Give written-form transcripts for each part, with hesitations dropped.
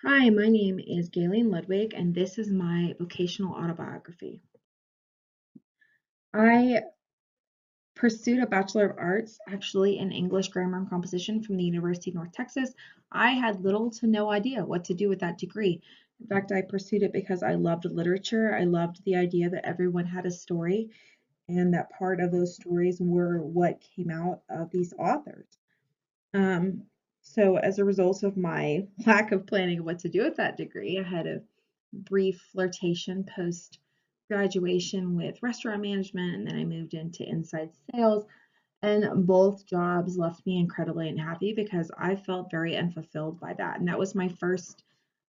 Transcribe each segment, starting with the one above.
Hi, my name is Gaylene Ludwig, and this is my vocational autobiography. I pursued a Bachelor of Arts actually in English, Grammar, and Composition from the University of North Texas. I had little to no idea what to do with that degree. In fact, I pursued it because I loved literature. I loved the idea that everyone had a story, and that part of those stories were what came out of these authors. Um, so as a result of my lack of planning of what to do with that degree, I had a brief flirtation post graduation with restaurant management, and then I moved into inside sales. And both jobs left me incredibly unhappy because I felt very unfulfilled by that. And that was my first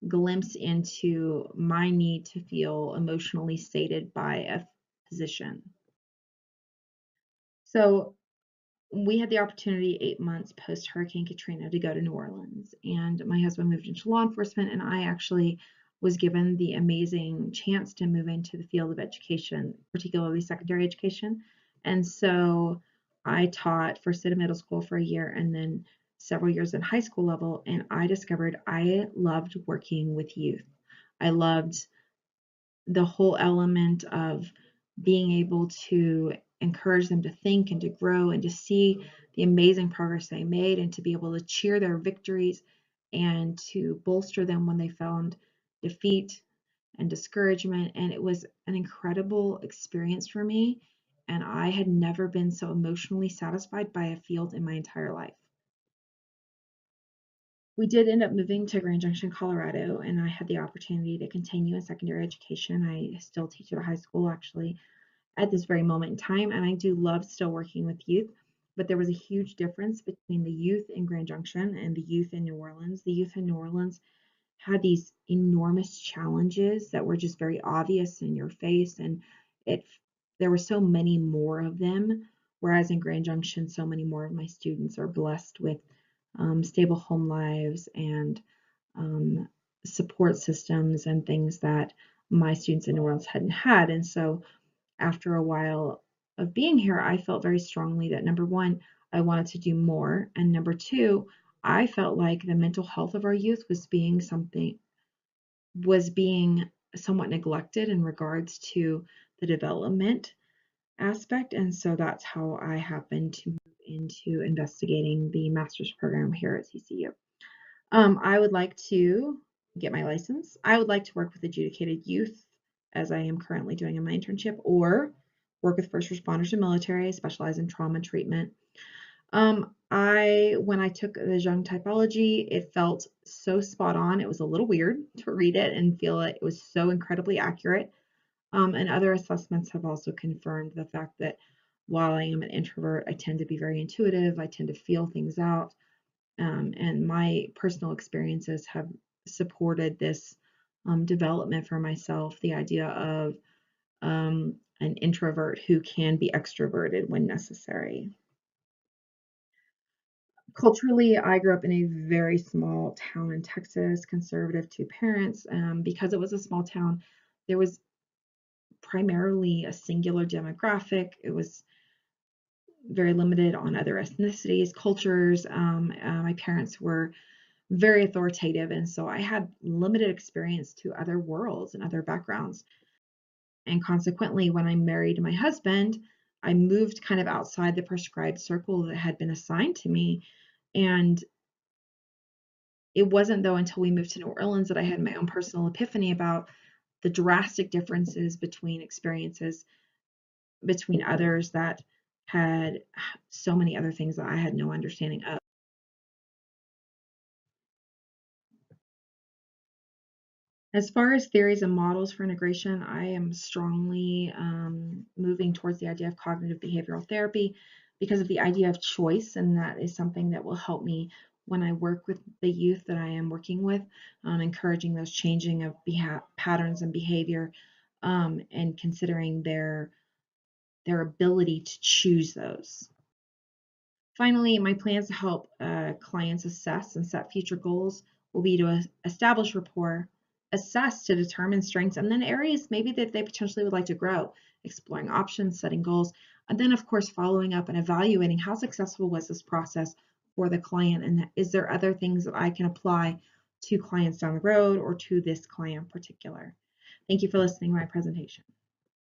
glimpse into my need to feel emotionally sated by a position. So we had the opportunity 8 months post Hurricane Katrina to go to New Orleans. And my husband moved into law enforcement, and I actually was given the amazing chance to move into the field of education, particularly secondary education. And so I taught first at a middle school for a year and then several years at high school level. And I discovered I loved working with youth. I loved the whole element of being able to encourage them to think and to grow and to see the amazing progress they made and to be able to cheer their victories and to bolster them when they found defeat and discouragement. And it was an incredible experience for me. And I had never been so emotionally satisfied by a field in my entire life. We did end up moving to Grand Junction, Colorado, and I had the opportunity to continue in secondary education. I still teach at a high school actually at this very moment in time, and I do love still working with youth. But there was a huge difference between the youth in Grand Junction and the youth in New Orleans. The youth in New Orleans had these enormous challenges that were just very obvious in your face, and it there were so many more of them. Whereas in Grand Junction, so many more of my students are blessed with stable home lives and um, support systems and things that my students in New Orleans hadn't had. And so after a while of being here, I felt very strongly that number one, I wanted to do more. And number two, I felt like the mental health of our youth was being somewhat neglected in regards to the development aspect. And so that's how I happened to move into investigating the master's program here at CCU. I would like to get my license. I would like to work with adjudicated youth, as I am currently doing in my internship, or work with first responders and military. I specialize in trauma treatment. When I took the Jung typology, it felt so spot on. It was a little weird to read it and feel it was so incredibly accurate. And other assessments have also confirmed the fact that while I am an introvert, I tend to be very intuitive. I tend to feel things out. And my personal experiences have supported this development for myself, the idea of an introvert who can be extroverted when necessary. Culturally, I grew up in a very small town in Texas, conservative two parents. Because it was a small town, there was primarily a singular demographic. It was very limited on other ethnicities, cultures. My parents were very authoritative, and so I had limited experience to other worlds and other backgrounds. And consequently, when I married my husband, I moved kind of outside the prescribed circle that had been assigned to me. And it wasn't though until we moved to New Orleans that I had my own personal epiphany about the drastic differences between experiences between others that had so many other things that I had no understanding of. As far as theories and models for integration, I am strongly moving towards the idea of cognitive behavioral therapy because of the idea of choice, and that is something that will help me when I work with the youth that I am working with, encouraging those changing of patterns and behavior, and considering their ability to choose those. Finally, my plans to help clients assess and set future goals will be to establish rapport, assess to determine strengths, and then areas maybe that they potentially would like to grow, exploring options, setting goals, and then, of course, following up and evaluating how successful was this process for the client, and is there other things that I can apply to clients down the road or to this client in particular. Thank you for listening to my presentation.